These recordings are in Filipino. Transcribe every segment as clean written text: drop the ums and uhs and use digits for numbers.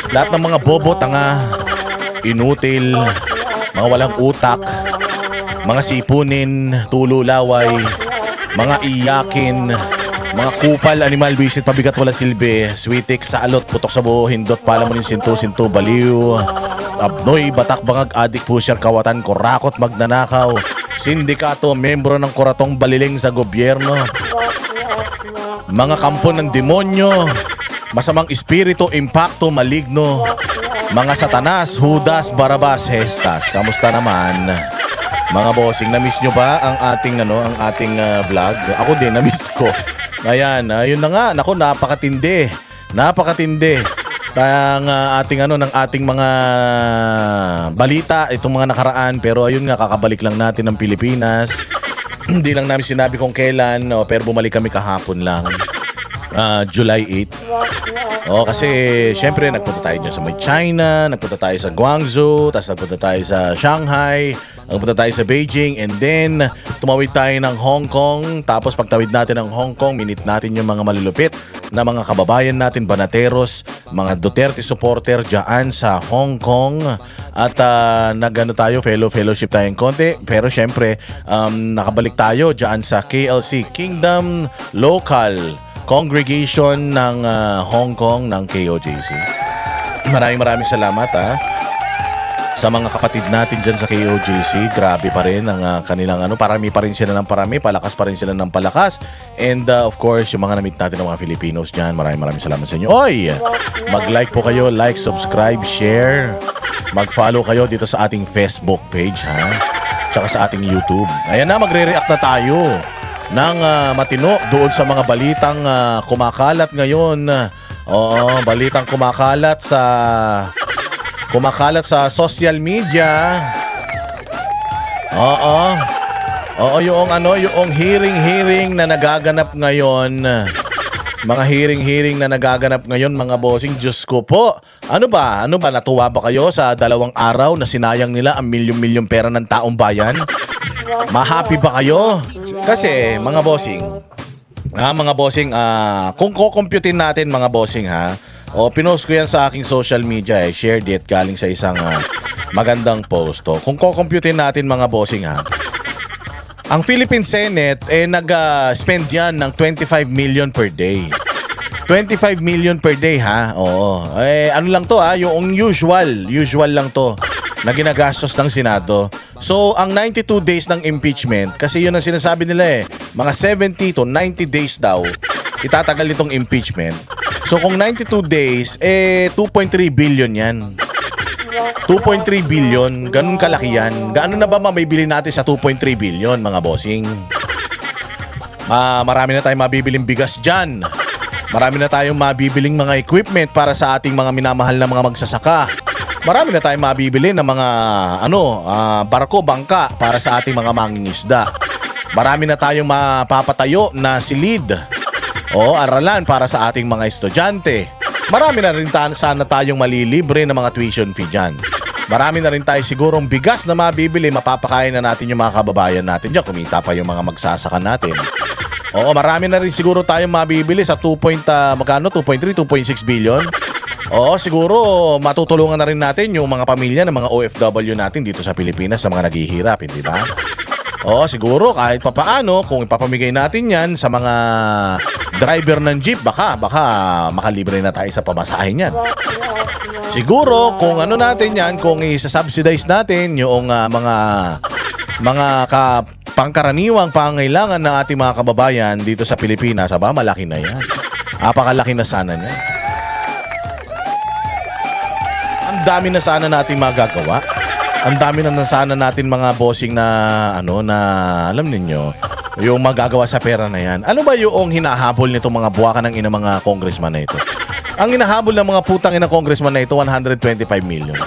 Lahat ng mga bobo, tanga, inutil, mga walang utak, mga sipunin, tululaway, mga iyakin, mga kupal, animal, visit, pabigat, wala silbi, switik, salot, putok sa buho, hindot, palamunin, sinto, baliw, abnoy, batak, bangag, adik, pusher, kawatan, kurakot, magnanakaw, sindikato, membro ng kuratong baliling sa gobyerno, mga kampo ng demonyo, masamang espiritu, impacto, maligno, mga satanas, Judas, Barabas, Hestas. Kamusta naman? Mga bossing, na-miss nyo ba ang ating vlog? Ako din, na-miss ko. Ayan, yun na nga, naku, napakatindi. Ng ating mga balita, itong mga nakaraan. Pero ayun nga, kakabalik lang natin ng Pilipinas. Hindi lang namin sinabi kung kailan, pero bumalik kami kahapon lang. July 8. Kasi syempre nagpunta tayo dyan sa may China, nagpunta tayo sa Guangzhou, tapos nagpunta tayo sa Shanghai, nagpunta tayo sa Beijing, and then tumawid tayo ng Hong Kong. Tapos pagtawid natin ng Hong Kong, minit natin yung mga malulupit na mga kababayan natin, banateros, mga Duterte supporter dyan sa Hong Kong. At fellowship tayong konti. Pero syempre, nakabalik tayo dyan sa KLC, Kingdom Local Congregation ng Hong Kong ng KOJC. Maraming salamat sa mga kapatid natin dyan sa KOJC. Grabe pa rin ang kanilang parami pa rin sila ng parami, palakas pa rin sila ng palakas. And of course, yung mga na-meet natin ng mga Filipinos dyan, maraming salamat sa inyo. Oy! Mag-like po kayo, like, subscribe, share. Mag-follow kayo dito sa ating Facebook page, tsaka sa ating YouTube. Ayan na, magre-react na tayo ng matino doon sa mga balitang kumakalat ngayon. Oo, balitang kumakalat sa social media. Oo, yung hearing na nagaganap ngayon. Mga hearing na nagaganap ngayon, mga bossing. Diyos ko po. Ano ba? Natuwa ba kayo sa 2 araw na sinayang nila ang milyon-milyon pera ng taong bayan? Ma-happy ba kayo? Kasi mga bossing, kung kukumputin natin mga bossing pinost ko yan sa aking social media, shared it galing sa isang magandang post. Kung kukumputin natin mga bossing ang Philippine Senate nag-spend yan ng 25 million per day. 25 million per day Oo. Ano lang to yung usual lang to na ginagastos ng Senado. So, ang 92 days ng impeachment, kasi yun ang sinasabi nila mga 70 to 90 days daw, itatagal itong impeachment. So, kung 92 days, 2.3 billion yan. 2.3 billion, ganun kalaki yan. Gaano na ba mabibili natin sa 2.3 billion, mga bossing? Marami na tayong mabibiling bigas dyan. Marami na tayong mabibiling mga equipment para sa ating mga minamahal na mga magsasaka. Marami na tayong mabibili ng mga barko, bangka para sa ating mga mangingisda. Marami na tayong mapapatayo na silid o aralan para sa ating mga estudyante. Marami na rin sana tayong malilibre ng mga tuition fee dyan. Marami na rin tayo sigurong bigas na mabibili, mapapakain na natin yung mga kababayan natin dyan. Kumita pa yung mga magsasaka natin. Oo, marami na rin siguro tayong mabibili sa 2.3, 2.6 billion. Oo, siguro matutulungan na rin natin yung mga pamilya ng mga OFW natin dito sa Pilipinas sa mga naghihirap, hindi ba? Oo, siguro kahit papaano kung ipapamigay natin yan sa mga driver ng jeep, baka makalibre na tayo sa pamasahin yan. Siguro kung natin yan, kung isa-subsidize natin yung mga pangkaraniwang pangailangan ng ating mga kababayan dito sa Pilipinas, malaki na yan. Apakalaki na sana niya. Ang dami na sana natin magagawa. Ang dami na sana natin mga bossing na alam ninyo, yung magagawa sa pera na yan. Ano ba yung hinahabol nito mga buwakan ng mga congressman na ito? Ang hinahabol ng mga putang ina congressman na ito, 125 million.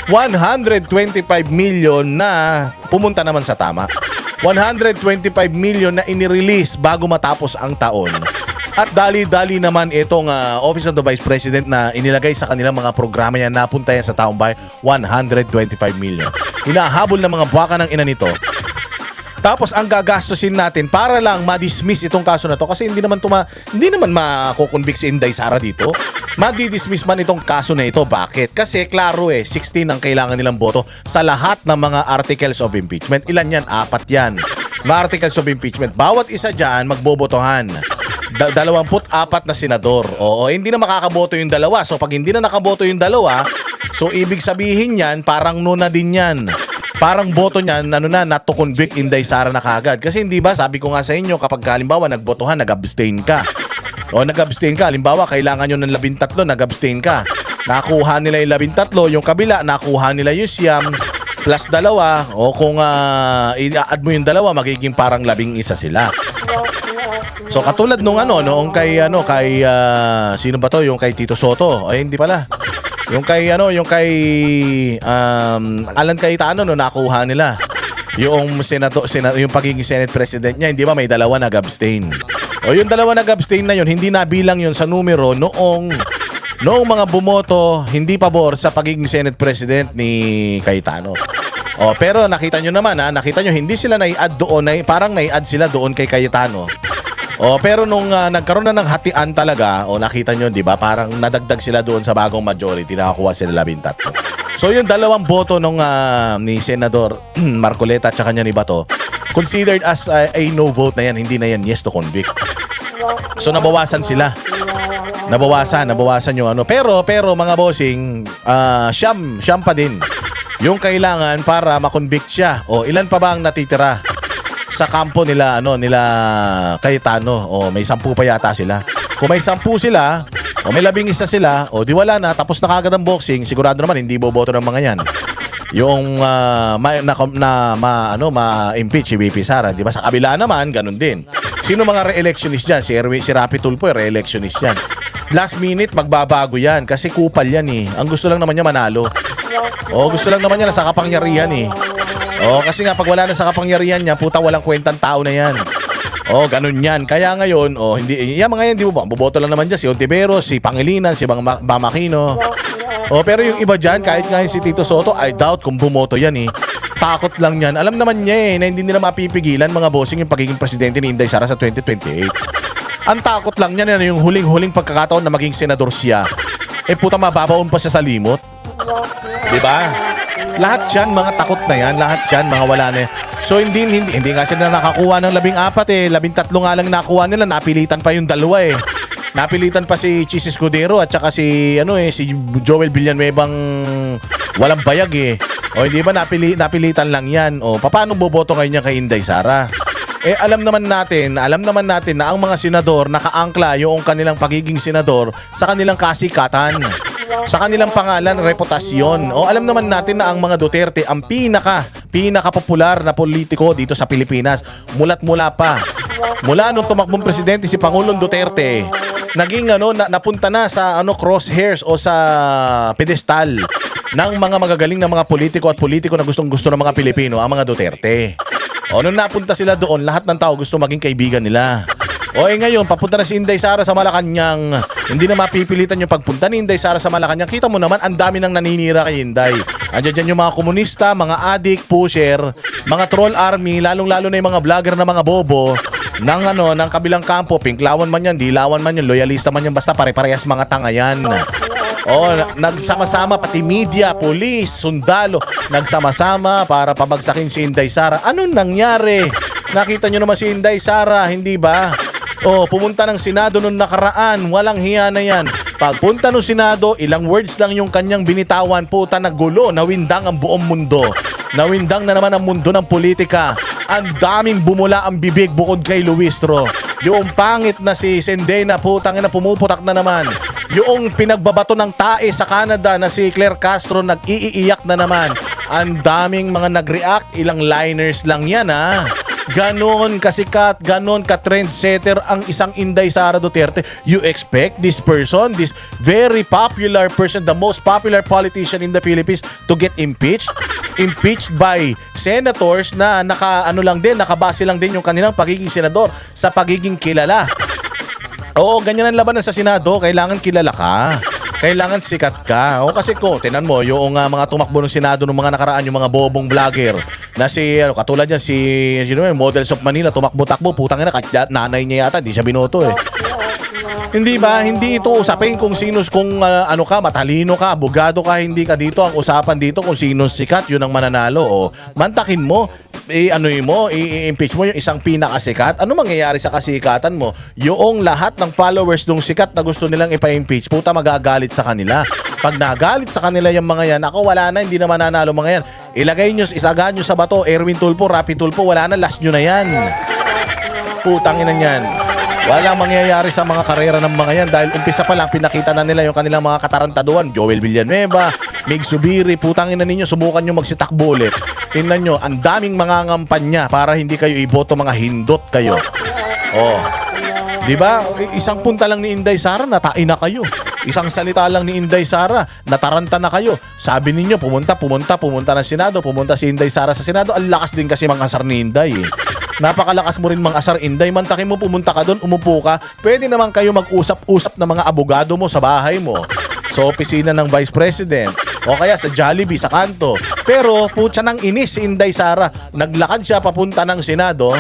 125 million na pumunta naman sa tama. 125 million na inirelease bago matapos ang taon. At dali-dali naman itong Office of the Vice President na inilagay sa kanilang mga programa yan, napunta yan sa taong bayan, 125 million. Hinahabol ng mga buwaka ng ina nito Tapos ang gagastusin natin para lang ma-dismiss itong kaso na to kasi hindi naman mako-convict si Inday Sara dito. Madi-dismiss man itong kaso na ito. Bakit? Kasi klaro 16 ang kailangan nilang boto sa lahat ng mga articles of impeachment. Ilan yan? 4 yan. Mga articles of impeachment. Bawat isa dyan magbobotohan. 24 na senador. Oo, hindi na makakaboto yung dalawa. So pag hindi na nakaboto yung dalawa, so ibig sabihin yan, parang no na din yan. Parang boto niyan, not to convict Inday Sara na kagad. Kasi hindi ba, sabi ko nga sa inyo, kapag halimbawa nagbotohan, nag-abstain ka. O nag-abstain ka, halimbawa kailangan nyo ng 13, nag-abstain ka. Nakuha nila yung 13, yung kabila, nakuha nila yung siyam, plus 2, o kung i-add mo yung 2, magiging parang 11 sila. So katulad nung noong kay sino ba to? Yung kay Tito Soto. Ay hindi pala. Yung kay Alan Cayetano no nakuha nila. Yung yung pagiging Senate President niya, hindi ba may 2 nag-abstain. O yung 2 nag-abstain na yun, hindi nabilang yun sa numero noong mga bumoto hindi pabor sa pagiging Senate President ni Cayetano. O pero nakita nyo naman hindi sila nai-add doon, parang nai-add sila doon kay Cayetano. O pero nung nagkaroon na ng hatian talaga, nakita nyo, di ba? Parang nadagdag sila doon sa bagong majority, nakakuha sila 13. So yung 2 boto nung ni Senador Marcoleta at saka niya ni Bato, considered as a no vote na yan, hindi na yan yes to convict. So nabawasan sila. Nabawasan yung Pero mga bossing, siyam pa din yung kailangan para makonvict siya. O ilan pa ba ang natitira sa kampo nila Cayetano? O may 10 pa yata sila. Kung may 10 sila, o may 11 sila, o di wala na, tapos na kagad ang boxing, sigurado naman hindi boboto ng mga yan. Yung ma-impeach si VP Sara, di ba? Sa kabila naman, ganun din. Sino mga re-electionist dyan? Si Rapi Tulfo, re-electionist yan. Last minute, magbabago yan kasi kupal yan Ang gusto lang naman niya manalo. Gusto lang naman niya nasa kapangyarihan kasi nga pag wala na sa kapangyarihan niya, puta walang kwentang tao na yan. Ganun yan. Kaya ngayon, hindi mga yan, di mo ba? Boboto lang naman dyan si Ontiveros, si Pangilinan, si Bam Aquino. Pero yung iba dyan, kahit nga si Tito Soto, I doubt kung bumoto yan Takot lang yan. Alam naman niya na hindi nila mapipigilan mga bossing yung pagiging presidente ni Inday Sara sa 2028. Ang takot lang niya na yung huling-huling pagkakataon na maging senador siya. Puta mababaon pa siya sa limot. Diba? Lahat yan, mga takot na yan. Lahat yan, mga wala na yan. So hindi nga sila nakakuha ng 14 13 nga lang nakuha nila. Napilitan pa yung 2 Napilitan pa si Chis Escudero at saka si Joel Villanuevang walang bayag hindi ba napilitan lang yan. Paano boboto kayo niya kay Inday Sara? Alam naman natin na ang mga senador nakaangkla yung kanilang pagiging senador sa kanilang kasikatan, sa kanilang pangalan, reputasyon. Alam naman natin na ang mga Duterte ang pinaka-popular na politiko dito sa Pilipinas. Mula nung tumakbong presidente si Pangulong Duterte, naging napunta na sa crosshairs o sa pedestal ng mga magagaling na mga politiko na gustong-gusto ng mga Pilipino, ang mga Duterte. Nung napunta sila doon, lahat ng tao gusto maging kaibigan nila. Ngayon, papunta na si Inday Sara sa Malacanang. Hindi na mapipilitan yung pagpunta ni Inday Sara sa Malacanang. Kita mo naman, ang dami nang naninira kay Inday. Andiyan dyan yung mga komunista, mga adik, pusher, mga troll army, lalong-lalo na yung mga vlogger na mga bobo ng kabilang kampo. Pinklawan man yan, dilawan man yan, loyalista man yan, basta pare-parehas mga tanga yan. Nagsama-sama pati media, police, sundalo, nagsama-sama para pabagsakin si Inday Sara. Anong nangyari? Nakita nyo naman si Inday Sara, hindi ba? Pumunta ng Senado nung nakaraan, walang hiya na yan. Pagpunta ng Senado, ilang words lang yung kanyang binitawan, puta, nagulo, nawindang ang buong mundo. Nawindang na naman ang mundo ng politika. Ang daming bumula ang bibig bukod kay Luistro. Yung pangit na si Sendena, putang ina, pumuputak na naman. Yung pinagbabato ng tae sa Canada na si Claire Castro, nag-iiyak na naman. Ang daming mga nag-react, ilang liners lang yan Ganon kasikat, ganon ka-trendsetter ang isang Inday Sara Duterte. You expect this person, this very popular person, the most popular politician in the Philippines to get impeached? Impeached by senators na nakabase lang din yung kanilang pagiging senador sa pagiging kilala. Ganyan ang labanan sa Senado, kailangan kilala ka. Kailangan sikat ka. O kasi ko, tinan mo, yung mga tumakbo ng Senado ng mga nakaraan, yung mga bobong vlogger na si, katulad yan, sino yun, Models of Manila, tumakbo-takbo, putang ina, kahit nanay niya yata, di siya binoto eh. Hindi ba? Hindi ito usapin kung sino, kung ano ka, matalino ka, abogado ka, hindi ka dito. Ang usapan dito kung sino sikat, yun ang mananalo. O, mantakin mo, i-impeach mo yung isang pinakasikat. Ano mangyayari sa kasikatan mo? Yung lahat ng followers ng sikat na gusto nilang ipa-impeach, puta magagalit sa kanila. Pag nagalit sa kanila yung mga yan, ako wala na, hindi na mananalo mga yan. Ilagay nyo, isagaan nyo sa bato, Erwin Tulfo, Rapi Tulfo, wala na, last nyo na yan. Putang ina yan. Walang mangyayari sa mga karera ng mga yan dahil umpisa pa lang pinakita na nila yung kanilang mga katarantaduan. Joel Villanueva, Mig Subiri, putang ina ninyo, subukan nyo magsitakbo ulit. Tingnan nyo, ang daming mga ngampanya para hindi kayo iboto, mga hindot kayo. Oh. 'Di ba? Isang punta lang ni Inday Sara, natain na kayo. Isang salita lang ni Inday Sara, nataranta na kayo. Sabi ninyo, pumunta ng Senado, pumunta si Inday Sara sa Senado. Ang lakas din kasi mga asar ni Inday eh. Napakalakas mo rin mga asar, Inday. Mantakin mo, pumunta ka doon, umupo ka. Pwede naman kayo mag-usap-usap ng mga abogado mo sa bahay mo. Sa opisina ng Vice President. O kaya sa Jollibee, sa kanto. Pero, putya nang inis si Inday Sara. Naglakad siya papunta ng Senado.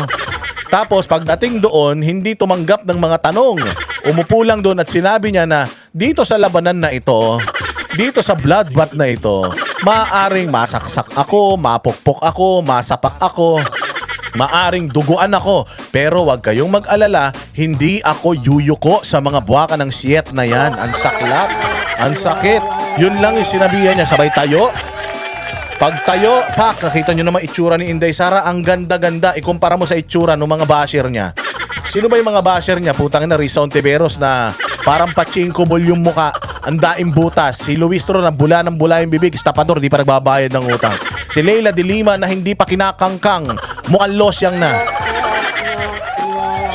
Tapos, pagdating doon, hindi tumanggap ng mga tanong. Umupo lang doon at sinabi niya na, dito sa labanan na ito, dito sa bloodbath na ito, maaaring masaksak ako, mapukpok ako, masapak ako, maaring duguan ako, pero wag kayong mag-alala, hindi ako yuyuko sa mga buwaka ng siyet na yan. Ang saklap, ang sakit. Yun lang yung sinabihan niya, sabay tayo. Pag tayo, pak, nakita nyo naman itsura ni Inday Sara, ang ganda-ganda. Ikumpara mo sa itsura ng mga basher niya. Sino ba yung mga basher niya? Putang ina, Risa Ontiveros na parang pachinko ball yung muka, ang daing butas. Si Luis Toro na bula ng bula yung bibig, estapador, di pa nagbabayad ng utang. Si Leila de Lima na hindi pa kinakangkang, mukhang losyang na.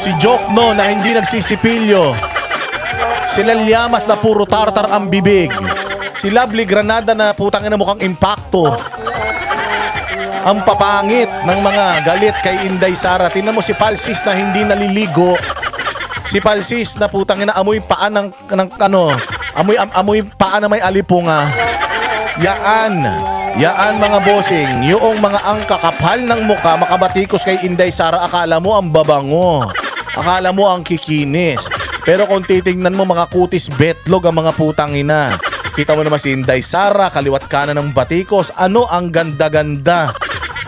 Si Jokno na hindi nagsisipilyo. Si Lalyamas na puro tartar ang bibig. Si Lovely Granada na putang ina mukhang impacto. Ang papangit ng mga galit kay Inday Sara. Tingnan mo si Palsis na hindi naliligo. Si Palsis na putang ina amoy paa ng ano, amoy paa na may alipunga. Yaan mga bossing, yung mga angkakapal ng muka makabatikos kay Inday Sara, akala mo ang babango. Akala mo ang kikinis. Pero kung titingnan mo mga kutis betlog ang mga putang ina. Kita mo naman si Inday Sara, kaliwat kanan ng batikos. Ano ang ganda-ganda.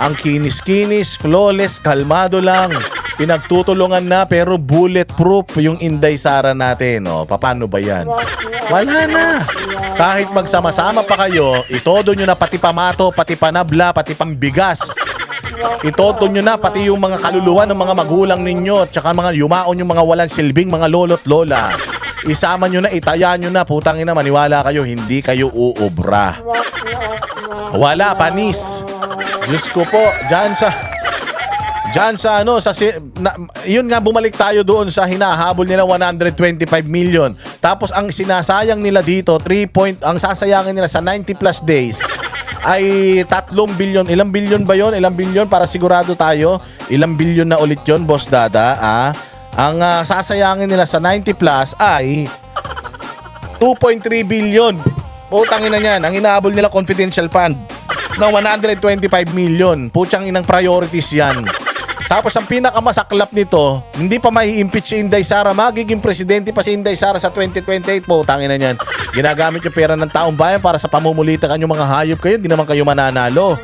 Ang kinis-kinis, flawless, kalmado lang. Pinagtutulungan na pero bulletproof yung Inday Sara natin. O, paano ba yan? Wala na. Kahit magsama-sama pa kayo, itodo nyo na pati pamato, pati panabla, pati pambigas. Itodo nyo na pati yung mga kaluluwa ng mga magulang ninyo at saka mga yumaon yung mga walang silbing mga lolo't lola. Isama nyo na, itaya nyo na, putang ina, maniwala kayo, hindi kayo uubra. Wala, panis. Diyos ko po, yun nga, bumalik tayo doon sa hinahabol nila 125 million. Tapos ang sinasayang nila dito, ang sasayangin nila sa 90 plus days ay 3 billion. Ilang billion ba yun? Ilang billion para sigurado tayo? Ilang billion na ulit yun, Boss Dada? Ang sasayangin nila sa 90 plus ay 2.3 billion. Putangin na yan. Ang hinahabol nila confidential fund ng 125 million. Putsang inang priorities yan. Tapos ang pinakamasaklap nito, hindi pa mai-impeach si Inday Sara, magiging presidente pa si Inday Sara sa 2028 po. Tangin na yan. Ginagamit yung pera ng taong bayan para sa pamumulita kanyong mga hayop kayo, hindi naman kayo mananalo.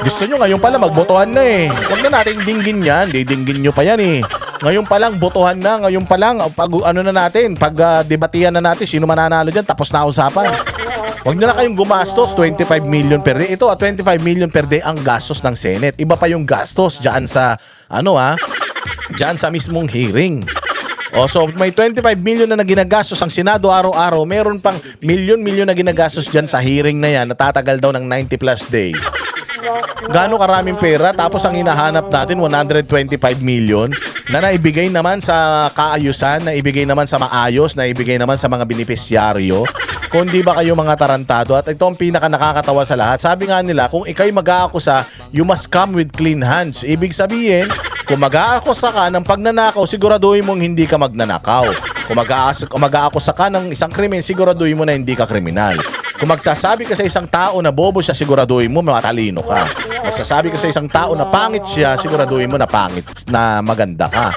Gusto nyo ngayon pala magbotohan na eh. Huwag na natin dinggin yan, didinggin nyo pa yan eh. Ngayon pa lang botohan na, ngayon pa lang pag ano na natin, pag debatihan na natin sino mananalo diyan, tapos na usapan. Huwag nyo na kayong gumastos 25 million per day. Ito 25 million per day ang gastos ng Senate. Iba pa yung gastos diyan sa diyan sa mismong hearing. So may 25 million na ginagastos ang Senado araw-araw, meron pang milyon-milyon na ginagastos diyan sa hearing na yan, natatagal daw ng 90 plus days. Gaano karaming pera, tapos ang hinahanap natin 125 million na naibigay naman sa kaayusan, naibigay naman sa maayos, naibigay naman sa mga benepisyaryo. Kung di ba kayo mga tarantado, at ito ang pinaka nakakatawa sa lahat, sabi nga nila, kung ikay mag-aakusa, you must come with clean hands. Ibig sabihin, Kung mag-aakusa ka ng pagnanakaw, siguraduhin mong hindi ka magnanakaw. Kung mag-aakusa ka ng isang krimen, siguraduhin mo na hindi ka kriminal. Kung magsasabi ka sa isang tao na bobo siya, siguraduhin mo matalino ka. Magsasabi ka sa isang tao na pangit siya, siguraduhin mo na pangit, na maganda ka.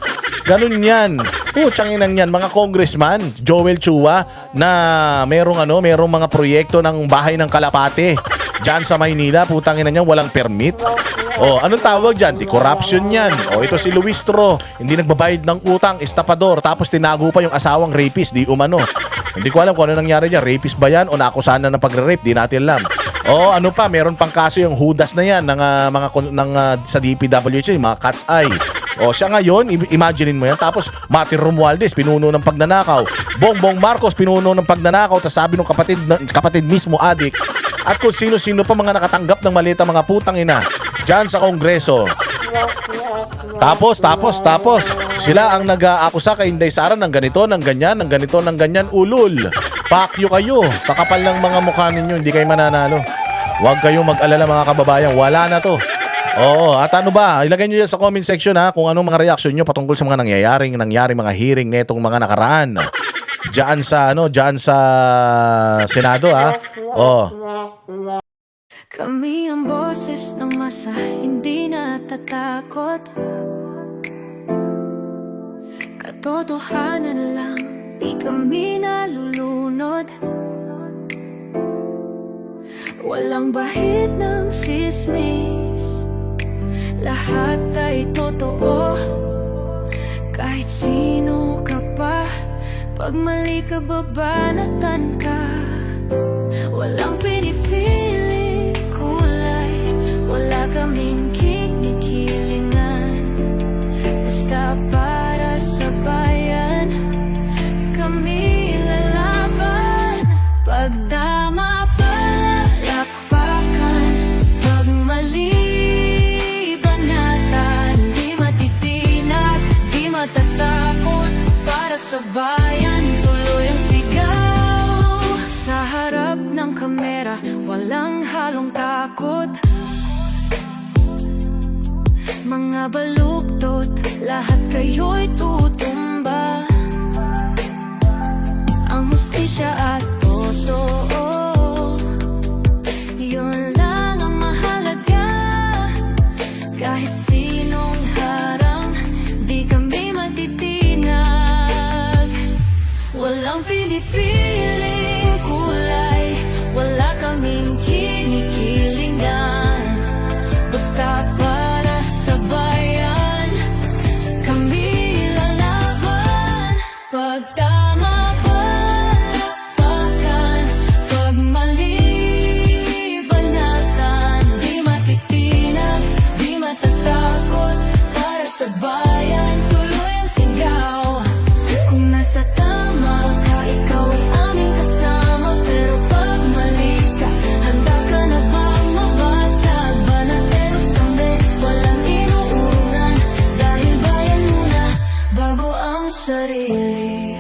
Ganun yan. Putsang inang yan. Mga congressman, Joel Chua, na merong mga proyekto ng bahay ng Kalapate. Diyan sa Maynila, putang ina niyan, walang permit. Anong tawag dyan? Corruption yan. Ito si Luis Tro, hindi nagbabayad ng utang, estapador, tapos tinago pa yung asawang rapist, di umano. Hindi ko alam kung ano nangyari dyan. Rapist ba yan o naakusahan na ng pagre-rape? Di natin alam. Ano pa, meron pang kaso yung Judas na yan ng sa DPWH, yung mga cat's eye. Siya ngayon, imaginein mo yan. Tapos, Martin Romualdez, pinuno ng pagnanakaw. Bongbong Marcos, pinuno ng pagnanakaw. Tapos sabi ng kapatid mismo, adik. At kung sino-sino pa mga nakatanggap ng malita, mga putang ina, dyan sa Kongreso. Tapos, sila ang nag-aakusa kay Inday Sara ng ganito, ng ganyan, ng ganito, ng ganyan. Ulul, pakyo kayo. Kakapal ng mga mukha ninyo, hindi kayo mananalo. Huwag kayong mag-alala mga kababayan, wala na to. At ano ba? Ilagay nyo dyan sa comment section kung anong mga reaction nyo patungkol sa mga nangyaring mga hearing netong mga nakaraan. Diyan sa Senado Kami ang boses ng masa, hindi natatakot. Katotohanan lang, di kami nalulunod. Walang bahid ng sismis, lahat ay totoo. Kahit sino ka pa, pag mali ka babanatan ka. Walang pinipiling kulay, wala kaming kinikilingan. Basta para sa bayan, kami lalaban. Pagdama palakpakan, pag mali banatan. Di matitinag, di matatakot, para sa bayan tuloy ang sigaw. Sa harap ng kamera, walang halong takot. Mga baluktot, lahat kayo'y tutumba. Ang hustisya at totoo, yun lang ang mahalaga. Kahit sinong harang, di kami matitinag. Walang pinipiling kulay, wala kaming kinikilingan. Basta para sa bayan, kami lalaban. Pag tama palakpakan, pag mali banatan. Di matitinag, di matatakot, para sa bayan tuloy ang sigaw. Kung nasa tama ka, ikaw ay aming kasama. Pero pag mali ka, handa ka na bang mabasag? Banateros kami, walang inuunan. Dahil bayan muna, bago ang sarili.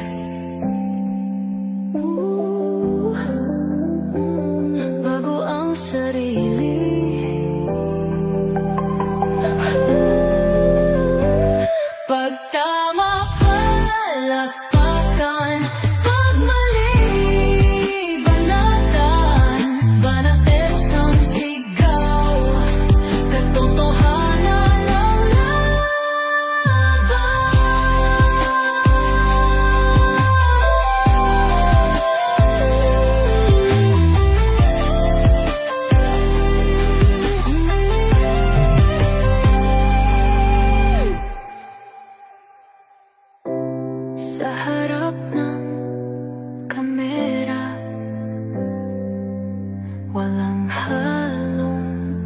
Bago ang sarili. Pag tama palakpakan, pag mali banatan. Banateros ang sigaw, katotohanan ang sa harap ng kamera, walang halong